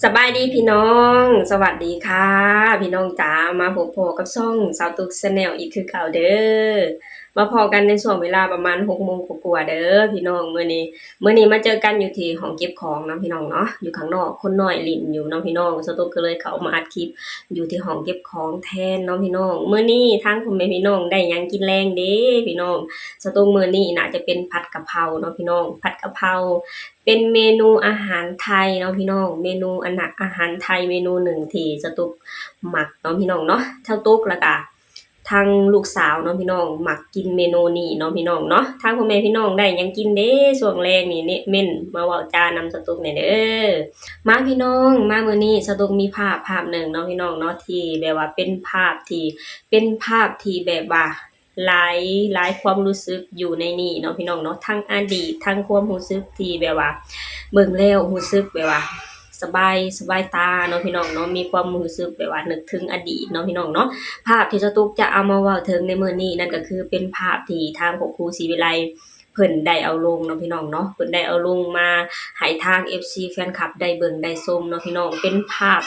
สบายดีพี่น้องสวัสดีค่ะพี่น้องจ๋ามาพบกับช่องสาวตุ๊กชาแนลอีกคือเก่าเด้อมาพอกันในช่วงเวลาประมาณ6 โมงกว่าๆเด้อพี่น้องมื้อนี้มาเจอกันอยู่ที่ห้องเก็บของเนาะพี่น้องเนาะอยู่ข้างนอกคนน้อยเล่นอยู่เนาะพี่น้องสาวตุ๊กก็เลยเข้ามาอัดคลิปอยู่ที่ห้องเก็บของแทนเนาะพี่น้องมื้อนี้ทางพ่อแม่พี่น้องได้หยังกินแรงเด้พี่น้องสาวตุ๊กมื้อนี้น่าจะเป็นผัดกะเพราเนาะพี่น้องผัดกะเพราเป็นเมนูอาหารไทยเนาะพี่น้องเมนูอาหารไทยเมนูหนึ่งที่สาวตุ๊กมักเนาะพี่น้องเนาะสาวตุ๊กแล้วก็ทางลูกสาวเนาะพี่น้องมักกินเมนูนี้เนาะพี่น้องเนาะทางพ่อแม่พี่น้องได้หยังกินเด้ช่วงแรงนี่เม่นมาเว้าจานำสาวตุ๊กแหน่เด้อมาพี่น้องมามื้อนี้สาวตุ๊กมีภาพหนึ่งเนาะพี่น้องเนาะที่แบบว่าเป็นภาพที่แบบว่าหลายความรู้สึกอยู่ในนี้เนาะพี่น้องเนาะทั้งอดีตทั้งความรู้สึกที่แบบว่าเบิ่งแล้วรู้สึกแบบว่าสบายตาเนาะพี่น้องเนาะมีความรู้สึกแบบว่านึกถึงอดีตเนาะพี่น้องเนาะภาพที่สตุ๊กจะเอามาเว้าถึงในมื้อนี้นั่นก็คือเป็นภาพที่ทางพ่อครูศรีวิไลเพิ่นได้เอาลงเนาะพี่น้องเนาะเพิ่นได้เอาลงมาให้ทาง FC แฟนคลับได้เบิ่งได้ชมเนาะพี่น้องเป็นภาพ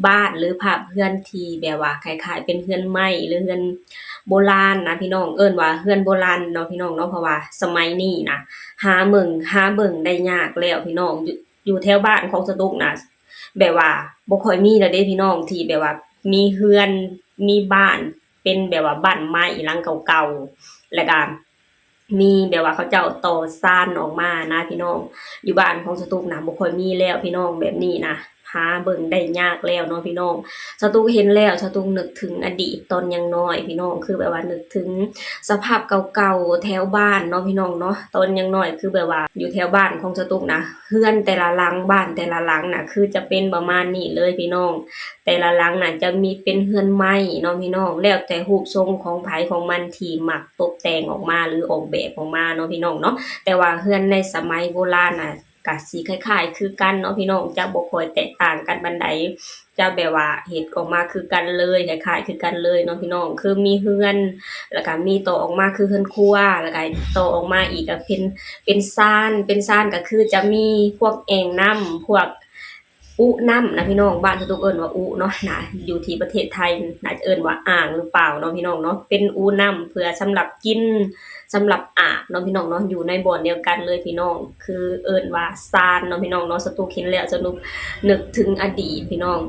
บ้านหรือภาพเรือนที่แบบว่าคล้ายๆเป็นเรือนไม้หรือเรือนโบราณนะพี่น้องเอิ้นว่าเรือนโบราณเนาะพี่น้องเนาะเพราะว่าสมัยนี้นะหาเบิ่งได้ยากแล้วพี่น้องอยู่แถวบ้านของสตุ๊กน่ะแบบว่าบ่ค่อยมีแล้วเด้พี่น้องที่แบบว่ามีเรือนมีบ้านเป็นแบบว่าบ้านไม้หลังเก่าๆแล้วก็มีแบบว่าเขาเจ้าต่อซ่านออกมานะพี่น้องอยู่บ้านของสตุ๊กน่ะบ่ค่อยมีแล้วพี่น้องแบบนี้นะหาเบิ่งได้ยากแล้วเนาะพี่น้องสตุ๊กเห็นแล้วสตุ๊กนึกถึงอดีตตอนยังน้อยพี่น้องคือแบบว่านึกถึงสภาพเก่าๆแถวบ้านเนาะพี่น้องเนาะตอนยังน้อยคือแบบว่าอยู่แถวบ้านของสตุ๊กนะเรือนแต่ละหลังบ้านแต่ละหลังน่ะคือจะเป็นประมาณนี้เลยพี่น้องแต่ละหลังน่ะจะมีเป็นเรือนไม้เนาะพี่น้องแล้วแต่รูปทรงของไผของมันที่มักตกแต่งออกมาหรือออกแบบออกมาเนาะพี่น้องเนาะแต่ว่าเรือนในสมัยโบราณน่ะก็สิคล้ายๆคือกันเนาะพี่น้องจะบ่ค่อยแตกต่างกันปานใดจะแบบว่าเฮ็ดออกมาคือกันเลยคล้ายๆคือกันเลยเนาะพี่น้องคือมีเรือนแล้วก็มีต่อออกมาคือเรือนครัวแล้วก็ต่อออกมาอีกก็เป็นศาลก็คือจะมีพวกแอ่งน้ำพวกอุน้ำนะพี่น้องบ้านสตุ๊กเอิ้นว่าอุเนาะน่ะอยู่ที่ประเทศไทยน่าจะเอิ้นว่าอ่างหรือเปล่าเนาะพี่น้องเนาะเป็นอุน้ำเพื่อสำหรับกินสำหรับอาบเนาะพี่น้องเนาะอยู่ในบ่อนเดียวกันเลยพี่น้องคือเอิ้นว่าศาลเนาะพี่น้องเนาะสตุ๊กเห็นแล้วสนุกนึกถึงอดีตพี่น้อง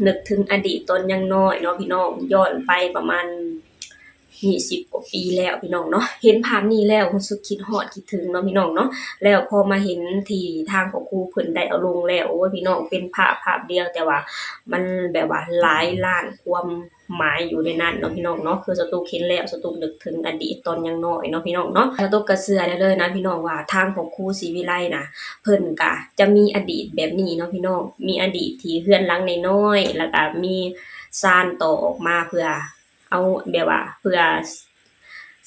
นึกถึงอดีตตอนยังน้อยเนาะพี่น้องย้อนไปประมาณ20กว่าปีแล้วพี่น้องเนาะเห็นภาพนี้แล้วรู้สึกคิดฮอดคิดถึงเนาะพี่น้องเนาะแล้วพอมาเห็นที่ทางของครูเพิ่นได้เอาลงแล้วโอ้ยพี่น้องเป็นภาพเดียวแต่ว่ามันแบบว่าหลายล้านความหมายอยู่ในนั้นเนาะพี่น้องเนาะคือสตุ๊กเห็นแล้วสตุ๊กนึกถึงอดีตตอนยังน้อยเนาะพี่น้องเนาะสตุ๊กก็เชื่อได้เลยนะพี่น้องว่าทางของครูศรีวิไลน่ะเพิ่นก็จะมีอดีตแบบนี้เนาะพี่น้องมีอดีตที่เรือนหลังน้อยๆแล้วก็มีศาลต่อออกมาเพื่อเอาแบบว่าเพื่อ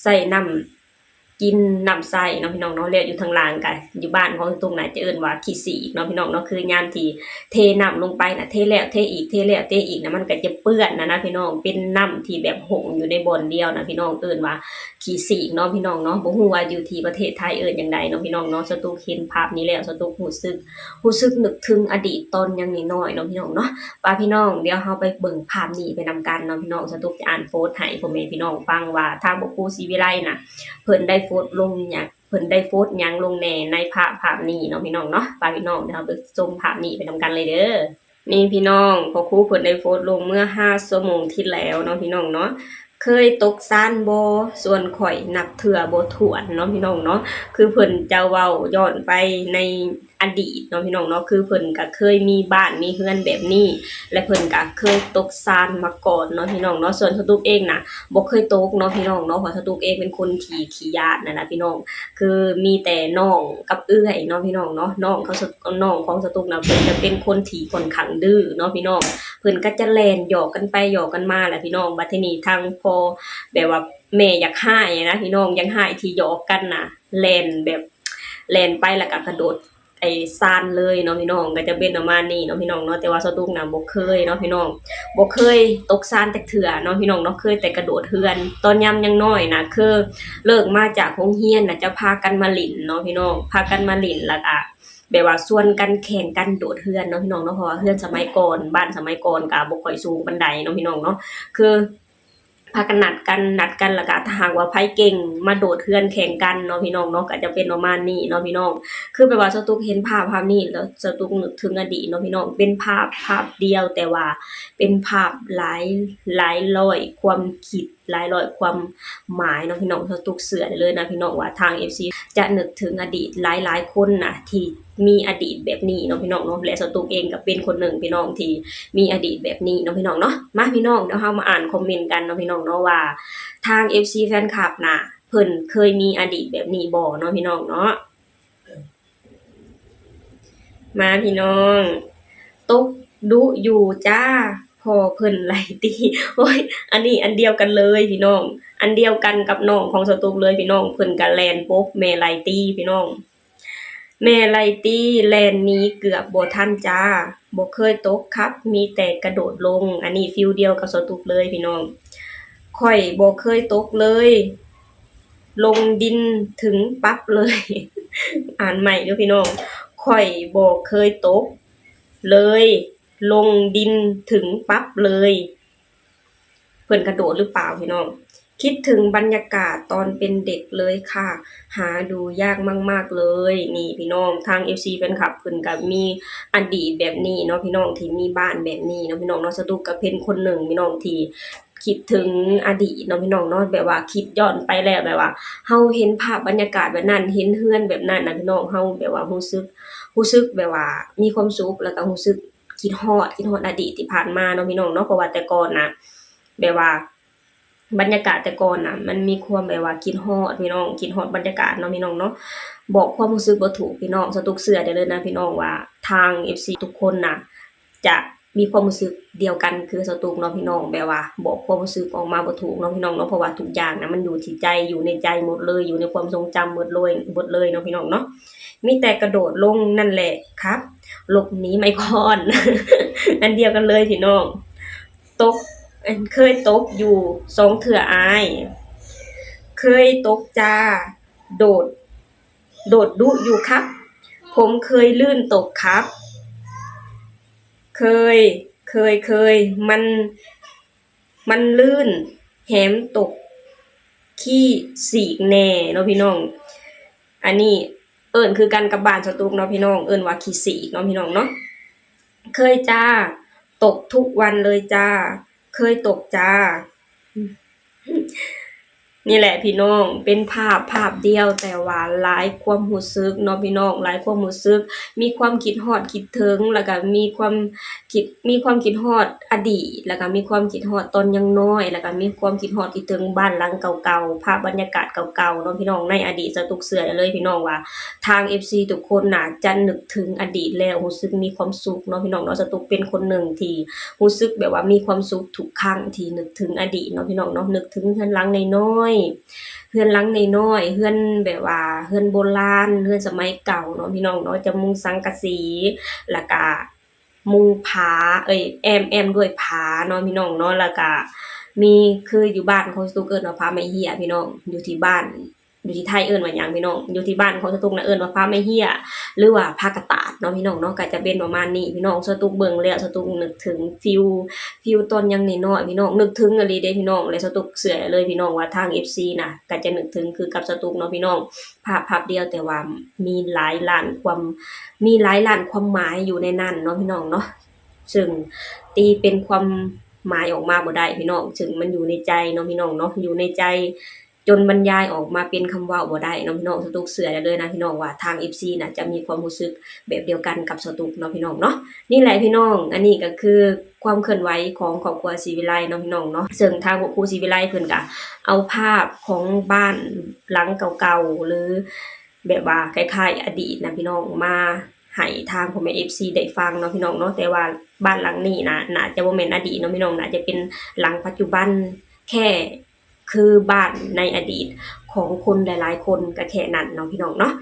ใส่น้ำกินน้ำใส่เนาะพี่น้องเนาะแล้วอยู่ทางล่างก็อยู่บ้านของตรงไหนจะเอิ้นว่าขี้สีกเนาะพี่น้องเนาะคือยามที่เทน้ำลงไปน่ะเทแล้วเทอีกเทแล้วเทอีกน่ะมันก็จะเปื้อนนะพี่น้องเป็นน้ำที่แบบหงอยู่ในบ่อนเดียวนะพี่น้องเอิ้นว่าขี้สีกเนาะพี่น้องเนาะบ่ฮู้ว่าอยู่ที่ประเทศไทยเอิ้นจั่งใดเนาะพี่น้องเนาะสตุ๊กเห็นภาพนี้แล้วสตุ๊กรู้สึกนึกถึงอดีตตอนยังน้อยๆเนาะพี่น้องเนาะว่าพี่น้องเดี๋ยวเราไปเบิ่งภาพนี้ไปนำกันเนาะพี่น้องสตุ๊กจะอ่านโพสต์ให้พ่อแม่พี่น้องฟังว่าทางบ่ครูศรีวิไลน่ะเพิ่นได้โพสต์ลงหยังเพิ่นได้โพสต์หยังลงแหน่ในภาพนี้เนาะพี่น้องเนาะว่าพี่น้องเดี๋ยวเราไปชมภาพนี้ไปนำกันเลยเด้อนี่พี่น้องพ่อครูเพิ่นได้โพสต์ลงเมื่อ5ชั่วโมงที่แล้วเนาะพี่น้องเนาะเคยตกซานบ่ส่วนข่อยนับเทื่อบ่ถ้วนเนาะพี่น้องเนาะคือเพิ่นจะเว้าย้อนไปในอดีตเนาะพี่น้องเนาะคือเพิ่นก็เคยมีบ้านมีเรือนแบบนี้และเพิ่นก็เคยตกซานมาก่อนเนาะพี่น้องเนาะส่วนสตุ๊กเองน่ะบ่เคยตกเนาะพี่น้องเนาะเพราะสตุ๊กเองเป็นคนขี้ย้านนั่นน่ะพี่น้องคือมีแต่น้องกับเอื้อยเนาะพี่น้องเนาะน้องของสตุ๊กน่ะเพิ่นจะเป็นคนที่ค่อนข้างดื้อเนาะพี่น้องเพิ่นก็จะแล่นหยอกกันไปหยอกกันมาแหละพี่น้องบัดทีนี้ทางพอแบบว่าแม่อยากร้ายนะพี่น้องยังร้ายที่หยอกกันน่ะแล่นแบบแล่นไปแล้วก็กระโดดไอ้ซานเลยเนาะพี่น้องก็จะเป็นประมาณนี้เนาะพี่น้องเนาะแต่ว่าสตุ๊กน่ะบ่เคยเนาะพี่น้องบ่เคยตกซานจักเทื่อเนาะพี่น้องเนาะเคยแต่กระโดดเรือนตอนยามยังน้อยน่ะคือเลิกมาจากโรงเรียนน่ะจะพากันมาเล่นเนาะพี่น้องพากันมาเล่นแล้วก็ แบบว่าส่วนกันแข่งกันโดดเรือนเนาะพี่น้องเนาะเพราะว่าเรือนสมัยก่อนบ้านสมัยก่อนก็บ่ค่อยสูงปานใดเนาะพี่น้องเนาะคือพากันนัดกันแล้วก็ถ้าหากว่าไผเก่งมาโดดเรือนแข่งกันเนาะพี่น้องเนาะก็จะเป็นประมาณนี้เนาะพี่น้องคือแบบว่าสตุ๊กเห็นภาพนี้แล้วสตุ๊กนึกถึงอดีตเนาะพี่น้องเป็นภาพเดียวแต่ว่าเป็นภาพหลายร้อยความคิดหลายร้อยความหมายเนาะพี่น้องสตุ๊กเชื่อได้เลยนะพี่น้องว่าทาง FC จะนึกถึงอดีตหลายๆคนน่ะที่มีอดีตแบบนี้เนาะพี่น้องเนาะและสตุ๊กเองก็เป็นคนหนึ่งพี่น้องที่มีอดีตแบบนี้เนาะพี่น้องเนาะมาพี่น้องเดี๋ยวเรามาอ่านคอมเมนต์กันเนาะพี่น้องเนาะว่าทาง FC แฟนคลับน่ะเพิ่นเคยมีอดีตแบบนี้บ่เนาะพี่น้องเนาะมาพี่น้องตกดุอยู่จ้าพอเพิ่นไล่ตีโอ้ยอันนี้อันเดียวกันเลยพี่น้องอันเดียวกันกับน้องของสตุ๊กเลยพี่น้องเพิ่นก็แล่นปบแม่ไล่ตีพี่น้องแม่ไล่ตีแล่นหนีเกือบบ่ทันจ้าบ่เคยตกครับมีแต่กระโดดลงอันนี้ฟีลเดียวกับสตุ๊กเลยพี่น้องข้อยบ่เคยตกเลยลงดินถึงปั๊บเลยอ่านใหม่เด้อพี่น้องข้อยบ่เคยตกเลยลงดินถึงปั๊บเลยเพิ่นกระโดดหรือเปล่าพี่น้องคิดถึงบรรยากาศตอนเป็นเด็กเลยค่ะหาดูยากมากๆเลยนี่พี่น้องทาง FC แฟนคลับเพิ่นก็มีอดีตแบบนี้เนาะพี่น้องที่มีบ้านแบบนี้เนาะพี่น้องเนาะสตุ๊กก็เป็นคนหนึ่งพี่น้องที่คิดถึงอดีตเนาะพี่น้องเนาะแบบว่าคิดย้อนไปแล้วแบบว่าเฮาเห็นภาพบรรยากาศแบบนั้นเห็นเรือนแบบนั้นน่ะพี่น้องเฮาแบบว่ารู้สึกแบบว่ามีความสุขแล้วก็รู้สึกคิดฮอดอดีตที่ผ่านมาเนาะพี่น้องเนาะเพราะว่าแต่ก่อนน่ะแบบว่าบรรยากาศแต่ก่อนน่ะมันมีความแบบว่าคิดฮอดพี่น้องคิดฮอดบรรยากาศเนาะพี่น้องเนาะบอกความรู้สึกบ่ถูกพี่น้องสตุ๊กเชื่อได้เลยนะพี่น้องว่าทาง FC ทุกคนน่ะจะมีความรู้สึกเดียวกันคือสตุ๊กเนาะพี่น้องแบบว่าบอกความรู้สึกออกมาบ่ถูกเนาะพี่น้องเนาะเพราะว่าทุกอย่างน่ะมันอยู่ที่ใจอยู่ในใจหมดเลยอยู่ในความทรงจำหมดเลยเนาะพี่น้องเนาะมีแต่กระโดดลงนั่นแหละครับหลบหนีไมค้อนอันเดียวกันเลยพี่น้องตกเคยตกอยู่2เทื่ออายเคยตกจ้าโดดดุอยู่ครับผมเคยลื่นตกครับเคยเคยมันลื่นแหมตกขี้สีกแน่เนาะพี่น้องอันนี้เอิ้นคือกันกับบ้านสตุ๊กเนาะพี่น้องเอิ้นว่าขี้สีกเนาะพี่น้องเนาะเคยจ้าตกทุกวันเลยจ้าเคยตกจ้านี่แหละพี่น้องเป็นภาพเดียวแต่ว่าหลายความรู้สึกเนาะพี่น้องหลายความรู้สึกมีความคิดฮอดคิดถึงแล้วก็มีความคิดฮอดอดีตแล้วก็มีความคิดฮอดตอนยังน้อยแล้วก็มีความคิดฮอดคิดถึงบ้านหลังเก่าๆภาพบรรยากาศเก่าๆเนาะพี่น้องในอดีตสตุ๊กเชื่อได้เลยพี่น้องว่าทาง FC ทุกคนน่ะจะนึกถึงอดีตแล้วรู้สึกมีความสุขเนาะพี่น้องเนาะสตุ๊กเป็นคนหนึ่งที่รู้สึกแบบว่ามีความสุขทุกครั้งที่นึกถึงอดีตเนาะพี่น้องเนาะนึกถึงเรือนหลังน้อยๆเรือนหลังน้อยๆเรือนแบบว่าเรือนโบราณเรือนสมัยเก่าเนาะพี่น้องเนาะจะมุงสังกะสีแล้วก็มุงผาแอมด้วยผาเนาะพี่น้องเนาะแล้วก็มีคืออยู่บ้านของสตุ๊กเอิ้นว่าผาไม้เหี้ยพี่น้องอยู่ที่บ้านอยู่ที่ไทยเอิ้นว่าหยังพี่น้องอยู่ที่บ้านของสตุ๊กน่ะเอิ้นว่าผาไม้เหี้ยหรือว่าผ้ากะตาดเนาะพี่น้องเนาะก็จะเป็นประมาณนี้พี่น้องสตุ๊กเบิ่งแล้วสตุ๊กนึกถึงฟีลตอนยังน้อยๆพี่น้องนึกถึงอีหลีเด้พี่น้องและสตุ๊กเชื่อเลยพี่น้องว่าทาง FC น่ะก็จะนึกถึงคือกับสตุ๊กเนาะพี่น้องภาพเดียวแต่ว่ามีหลายล้านความมีหลายล้านความหมายอยู่ในนั้นเนาะพี่น้องเนาะซึ่งตีเป็นความหมายออกมาบ่ได้พี่น้องซึ่งมันอยู่ในใจเนาะพี่น้องเนาะอยู่ในใจจนบรรยายออกมาเป็นคำเว้าบ่ได้เนาะพี่น้องสตุ๊กเชื่อได้เลยนะพี่น้องว่าทาง FC น่ะจะมีความรู้สึกแบบเดียวกันกับสตุ๊กเนาะพี่น้องเนาะนี่แหละพี่น้องอันนี้ก็คือความเคลื่อนไหวของครอบครัวศรีวิไลเนาะพี่น้องเนาะซึ่งทางครอบครัวศรีวิไลเพิ่นก็เอาภาพของบ้านหลังเก่าๆหรือแบบว่าคล้ายๆอดีตนะพี่น้องมาให้ทางพ่อแม่ FC ได้ฟังเนาะพี่น้องเนาะแต่ว่าบ้านหลังนี้น่าจะบ่แม่นอดีตเนาะพี่น้องน่าจะเป็นหลังปัจจุบันแค่คือบ้านในอดีต ของคนหลายๆคนก็แค่นั้นเนาะพี่น้องเนาะ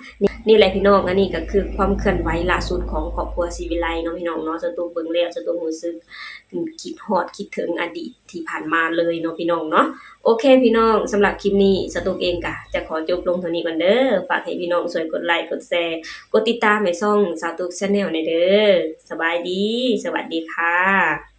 นี่แหละพี่น้องอันนี้ก็คือความเคลื่อนไหวล่าสุดของครอบครัวศรีวิไลเนาะพี่น้องเนาะสตูเบิ่งแล้วสตูรู้สึกคิดฮอดคิดถึงอดีตที่ผ่านมาเลยเนาะพี่น้องเนาะโอเคพี่น้องสำหรับคลิปนี้สตูเองก็จะขอจบลงเท่านี้ก่อนเด้อฝากให้พี่น้องช่วยกดไลค์กดแชร์กดติดตามให้ช่องสาวตุ๊ก Channel หน่อยเด้อสบายดีสวัสดีค่ะ